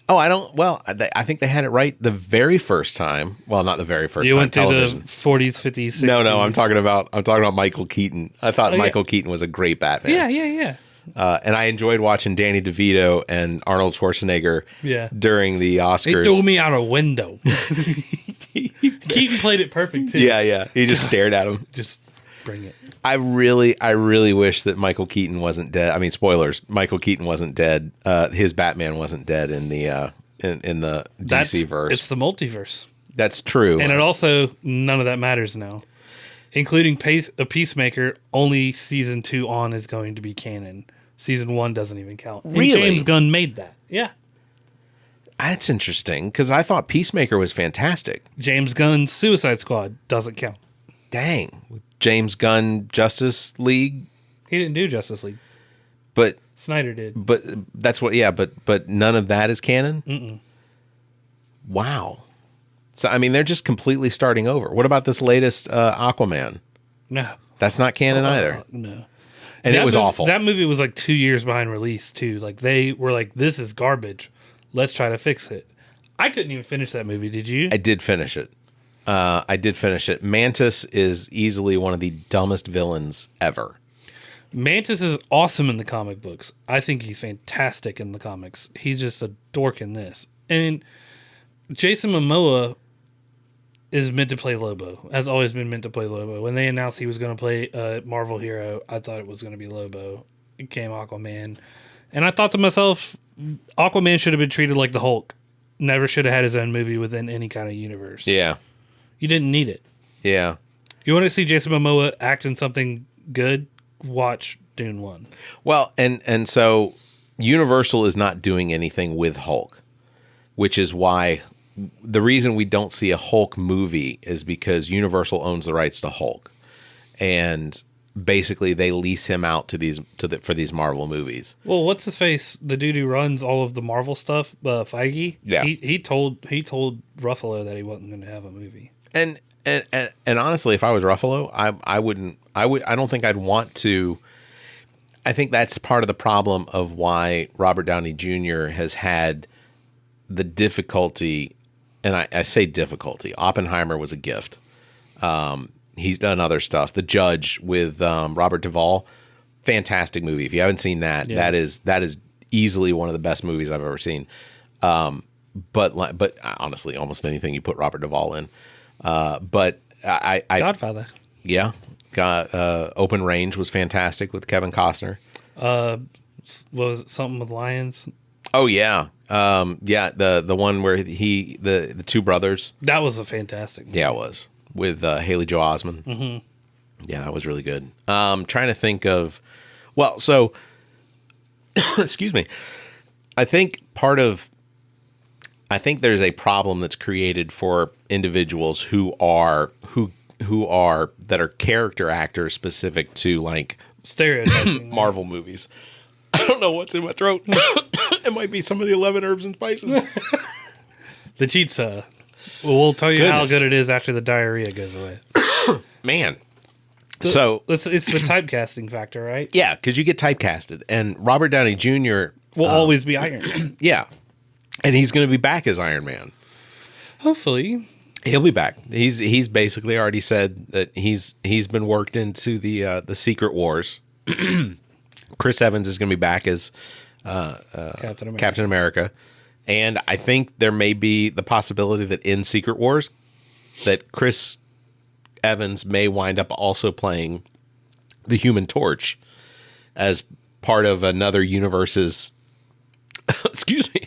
Oh, I think they had it right the very first time. Well, not the very first time. You went to television. the 40s, 50s, 60s. No, I'm talking about Michael Keaton. I thought Michael Keaton was a great Batman. Yeah. And I enjoyed watching Danny DeVito and Arnold Schwarzenegger during the Oscars. They threw me out a window. Keaton played it perfect too. Yeah. He just stared at him. Just bring it. I really wish that Michael Keaton wasn't dead. I mean, spoilers. Michael Keaton wasn't dead. His Batman wasn't dead in the DC verse. It's the multiverse. That's true. And it also, none of that matters now. Including a Peacemaker, only season 2 on is going to be canon. Season 1 doesn't even count. Really? And James Gunn made that. Yeah. That's interesting because I thought Peacemaker was fantastic. James Gunn's Suicide Squad doesn't count. Dang. James Gunn Justice League. He didn't do Justice League. But Snyder did. But that's what, yeah, but none of that is canon? Mm-mm. Wow. So, I mean, they're just completely starting over. What about this latest Aquaman? No. That's not canon either. No. And it was awful. That movie was like 2 years behind release, too. Like, they were like, this is garbage. Let's try to fix it. I couldn't even finish that movie. Did you? I did finish it. Mantis is easily one of the dumbest villains ever. Mantis is awesome in the comic books. I think he's fantastic in the comics. He's just a dork in this. And Jason Momoa is meant to play Lobo. Has always been meant to play Lobo. When they announced he was going to play a Marvel hero, I thought it was going to be Lobo. It came Aquaman. And I thought to myself, Aquaman should have been treated like the Hulk. Never should have had his own movie within any kind of universe. Yeah. You didn't need it. Yeah. You want to see Jason Momoa act in something good? Watch Dune 1. Well, and so Universal is not doing anything with Hulk, which is why the reason we don't see a Hulk movie is because Universal owns the rights to Hulk, and basically they lease him out to for these Marvel movies. Well, what's his face? The dude who runs all of the Marvel stuff, Feige. Yeah, he told Ruffalo that he wasn't going to have a movie. And honestly, if I was Ruffalo, I don't think I'd want to. I think that's part of the problem of why Robert Downey Jr. has had the difficulty, and I say difficulty. Oppenheimer was a gift. He's done other stuff. The Judge with Robert Duvall, fantastic movie. If you haven't seen that, yeah. that is easily one of the best movies I've ever seen. But honestly, almost anything you put Robert Duvall in. But I Godfather. Yeah. Open Range was fantastic with Kevin Costner. Was it something with lions? Oh yeah. The one where the two brothers. That was a fantastic movie. Yeah, it was. With Haley Joel Osment. Mm-hmm. Yeah, that was really good. Trying to think of, well, so excuse me. I think there's a problem that's created for individuals who are character actors specific to like stereotyping Marvel movies. I don't know what's in my throat. It might be some of the 11 herbs and spices. The Chizza. We'll tell you how good it is after the diarrhea goes away. Man. It's the typecasting factor, right? Yeah, because you get typecasted. And Robert Downey Jr. will always be Iron Man. Yeah. And he's going to be back as Iron Man. Hopefully. He'll be back. He's basically already said that he's been worked into the Secret Wars. Chris Evans is going to be back as Captain America. And I think there may be the possibility that in Secret Wars that Chris Evans may wind up also playing the Human Torch as part of another universe's excuse me.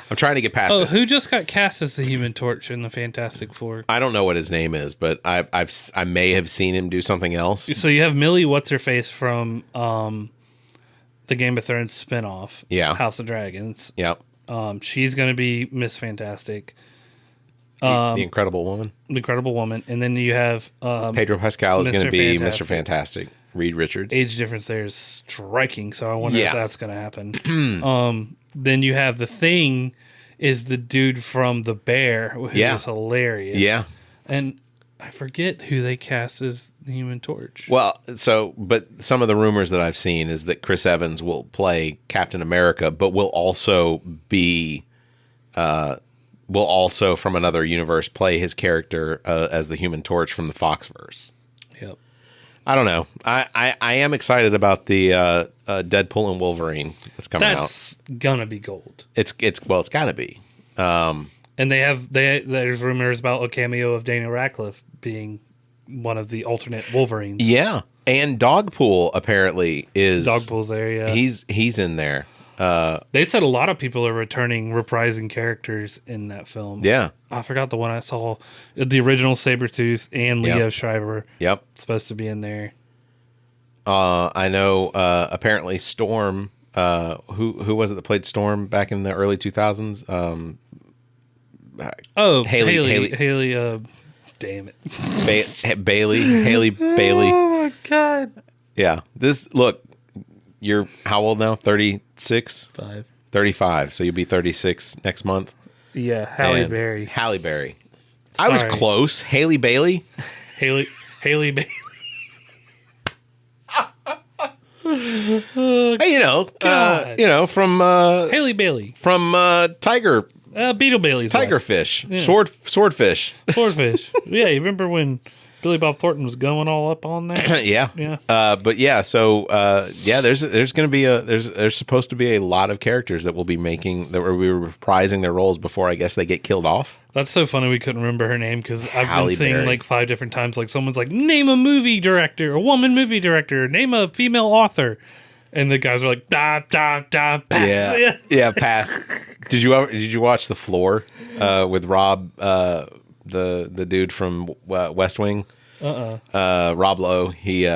I'm trying to get past it. Who just got cast as the Human Torch in the Fantastic Four? I don't know what his name is, but I may have seen him do something else. So you have Millie What's-Her-Face from the Game of Thrones spinoff, House of Dragons. Yep. She's going to be Miss Fantastic. The Incredible Woman. The Incredible Woman. And then you have Pedro Pascal is going to be Mr. Fantastic. Reed Richards. Age difference there is striking, so I wonder if that's going to happen. Then you have The Thing is the dude from The Bear, who is hilarious. Yeah. And I forget who they cast as the Human Torch. Well, but some of the rumors that I've seen is that Chris Evans will play Captain America, but will also be, will also from another universe play his character as the Human Torch from the Foxverse. Yep. I don't know. I am excited about the Deadpool and Wolverine that's coming out. That's gonna be gold. It's got to be. And there's rumors about a cameo of Daniel Radcliffe being one of the alternate Wolverines. Yeah, and Dogpool apparently is. Dogpool's there. Yeah, he's in there. They said a lot of people are reprising characters in that film. Yeah. I forgot the one I saw. The original Sabretooth and Leo Schreiber. Yep. Supposed to be in there. I know apparently Storm who was it that played Storm back in the early 2000s? Haley. Damn it, Haley Bailey. Oh my god. Yeah. You're how old now? 36? 35. So you'll be 36 next month. Yeah, Halle Berry. Halle Berry. I was close. Haley Bailey. Haley Bailey. Hey, from Haley Bailey from Tiger Beetle Bailey's Tigerfish, Yeah. Swordfish. Swordfish. Yeah, you remember when Billy Bob Thornton was going all up on that? Yeah. But yeah, so there's going to be there's supposed to be a lot of characters that will be reprising their roles before I guess they get killed off. That's so funny we couldn't remember her name because I've Halle been seeing Berry. like 5 different times, like someone's like, name a movie director, a woman movie director, name a female author. And the guys are like, pass. Yeah, pass. Did you watch The Floor with Rob, the dude from West Wing? Rob Lowe. He.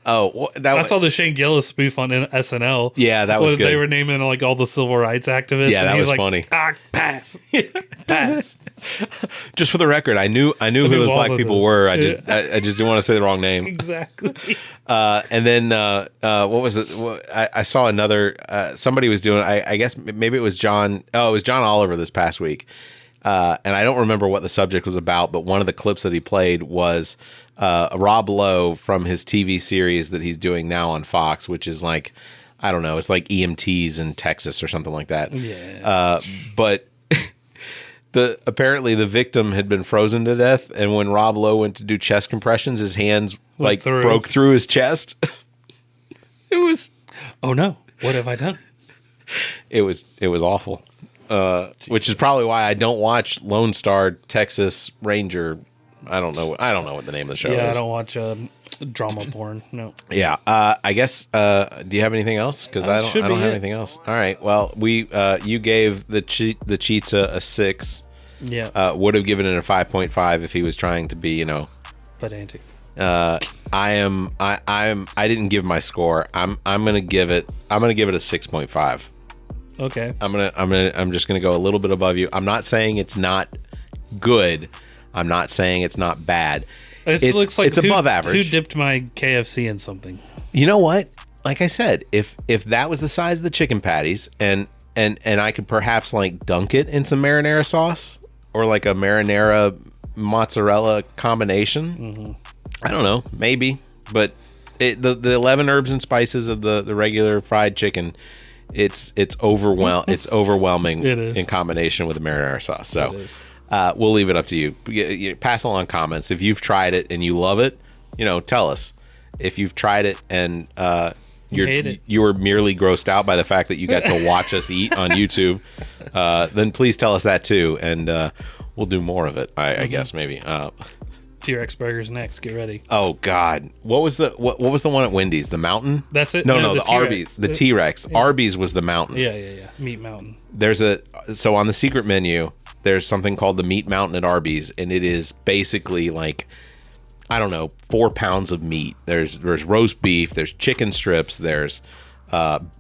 Oh, I saw the Shane Gillis spoof on SNL. Yeah, that was good. They were naming like all the civil rights activists. Yeah, and that he's was like, funny. Pass. Pass. Just for the record, I knew who those all black of people those. were. I Yeah. just didn't want to say the wrong name. Exactly. And then what was it? I saw another. Somebody was doing. I guess maybe it was John. Oh, it was John Oliver this past week. And I don't remember what the subject was about, but one of the clips that he played was Rob Lowe from his TV series that he's doing now on Fox, which is like, I don't know, it's like EMTs in Texas or something like that. Yeah. But apparently the victim had been frozen to death, and when Rob Lowe went to do chest compressions, his hands broke through his chest. It was. Oh no! What have I done? It was awful. Which is probably why I don't watch Lone Star Texas Ranger. I don't know what the name of the show is. Yeah, I don't watch drama porn. No. Yeah. I guess. Do you have anything else? Because I don't have anything else. All right. Well, you gave the Chizza a 6. Yeah. Would have given it a 5.5 if he was trying to be, Pedantic. I didn't give my score. I'm gonna give it a 6.5. Okay. I'm just gonna go a little bit above you. I'm not saying it's not good. I'm not saying it's not bad. It looks like it's above average. Who dipped my KFC in something? You know what? Like I said, if that was the size of the chicken patties and I could perhaps like dunk it in some marinara sauce or like a marinara mozzarella combination, I don't know, maybe. But the 11 herbs and spices of the regular fried chicken, it's overwhelming It is. in combination with the marinara sauce. So we'll leave it up to you. You pass along comments if you've tried it and you love it. Tell us if you've tried it and you were merely grossed out by the fact that you got to watch us eat on YouTube. Then please tell us that too, and we'll do more of it. I guess maybe. T-Rex burgers next. Get ready. Oh God, what was the one at Wendy's? The Mountain? That's it. No, the T-Rex. Arby's, the T-Rex. Yeah. Arby's was the Mountain. Yeah. Meat Mountain. So on the secret menu, there's something called the Meat Mountain at Arby's, and it is basically like, I don't know, 4 pounds of meat. There's roast beef, there's chicken strips, there's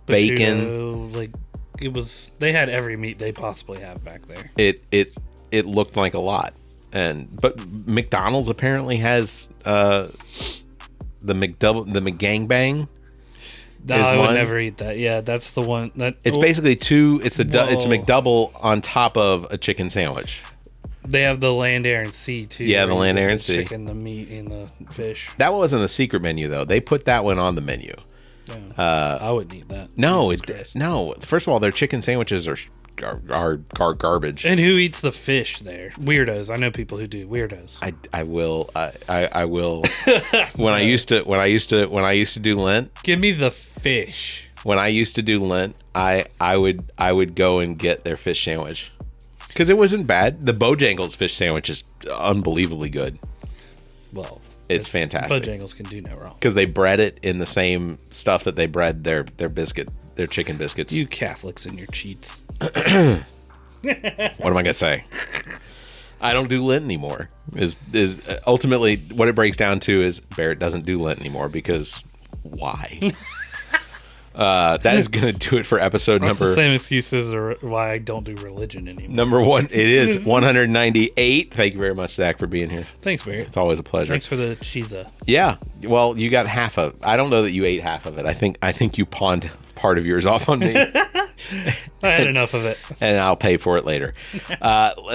bacon. Prosciutto, they had every meat they possibly have back there. It looked like a lot. But McDonald's apparently has the McGangbang. No, I would never eat that. Yeah, that's the one. It's basically two. It's a McDouble on top of a chicken sandwich. They have the land, air, and sea too. Yeah, the land, air, and sea. Chicken, the meat, and the fish. That wasn't a secret menu though. They put that one on the menu. Yeah. I wouldn't eat that. No, no. First of all, their chicken sandwiches are garbage. And who eats the fish there? Weirdos. I know people who do. Weirdos. I will. When I used to do Lent. Give me the fish. When I used to do Lent, I would go and get their fish sandwich because it wasn't bad. The Bojangles fish sandwich is unbelievably good. Well, it's fantastic. Bojangles can do no wrong because they bread it in the same stuff that they bread their chicken biscuits. You Catholics and your cheats. What am I gonna say? I don't do Lent anymore. Is ultimately what it breaks down to is Barrett doesn't do Lent anymore because why? That is going to do it for episode That's the number. same excuses are why I don't do religion anymore. Number one. It is 198. Thank you very much, Zach, for being here. Thanks, Barry. It's always a pleasure. Thanks for the Chizza. Yeah. Well, you got half of. I don't know that you ate half of it. I think you pawned part of yours off on me. I had enough of it. And I'll pay for it later.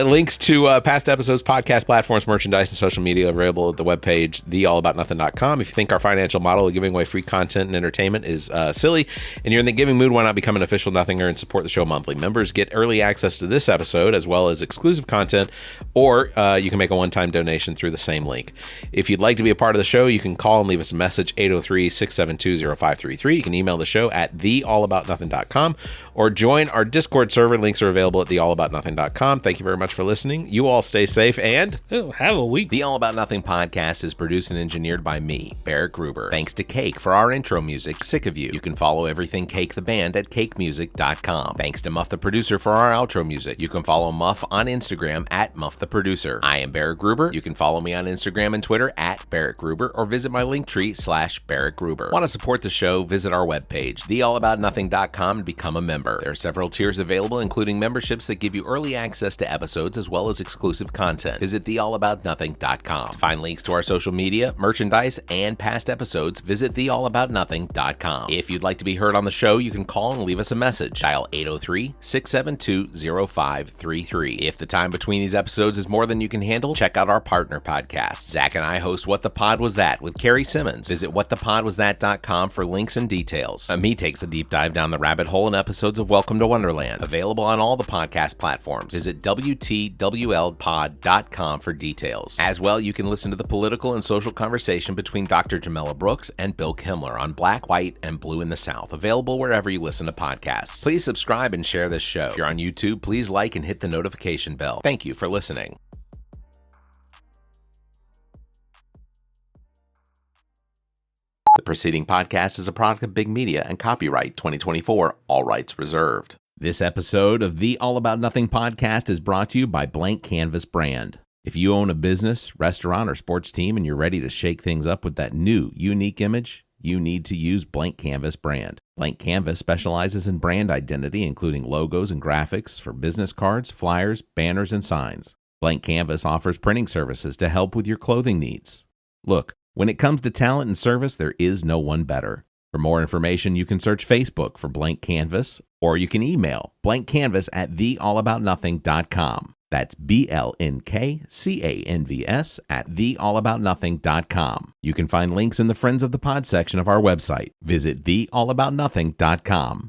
Links to past episodes, podcast platforms, merchandise, and social media are available at the webpage, theallaboutnothing.com. If you think our financial model of giving away free content and entertainment is silly, and you're in the giving mood, why not become an official Nothinger and support the show monthly? Members get early access to this episode, as well as exclusive content, or you can make a one-time donation through the same link. If you'd like to be a part of the show, you can call and leave us a message, 803-672-0533. You can email the show at theallaboutnothing.com, or join our Discord server. Links are available at theallaboutnothing.com. Thank you very much for listening. You all stay safe, and Have a week. The All About Nothing podcast is produced and engineered by me, Barrett Gruber. Thanks to Cake for our intro music, Sick of You. You can follow everything Cake the band at cakemusic.com. Thanks to Muff the producer for our outro music. You can follow Muff on Instagram at Muff the producer. I am Barrett Gruber. You can follow me on Instagram and Twitter at Barrett Gruber, or visit my linktree /Barrett Gruber. Want to support the show? Visit our webpage, theallaboutnothing.com, and become a member. There are several tiers available, including memberships that give you early access to episodes as well as exclusive content. Visit theallaboutnothing.com. To find links to our social media, merchandise, and past episodes, visit theallaboutnothing.com. If you'd like to be heard on the show, you can call and leave us a message. Dial 803-672-0533. If the time between these episodes is more than you can handle, check out our partner podcast. Zach and I host What the Pod Was That with Carrie Simmons. Visit whatthepodwasthat.com for links and details. Me takes a deep dive down the rabbit hole in episodes of Welcome to Wonderland. Available on all the podcast platforms. Visit WTWLpod.com for details. As well, you can listen to the political and social conversation between Dr. Jamela Brooks and Bill Kimmler on Black, White, and Blue in the South. Available wherever you listen to podcasts. Please subscribe and share this show. If you're on YouTube, please like and hit the notification bell. Thank you for listening. The preceding podcast is a product of Big Media and copyright 2024, all rights reserved. This episode of the All About Nothing podcast is brought to you by Blank Canvas Brand. If you own a business, restaurant, or sports team and you're ready to shake things up with that new, unique image, you need to use Blank Canvas Brand. Blank Canvas specializes in brand identity, including logos and graphics for business cards, flyers, banners, and signs. Blank Canvas offers printing services to help with your clothing needs. Look, when it comes to talent and service, there is no one better. For more information, you can search Facebook for Blank Canvas, or you can email blankcanvas theallaboutnothing.com. That's BLNKCANVS theallaboutnothing.com. You can find links in the Friends of the Pod section of our website. Visit theallaboutnothing.com.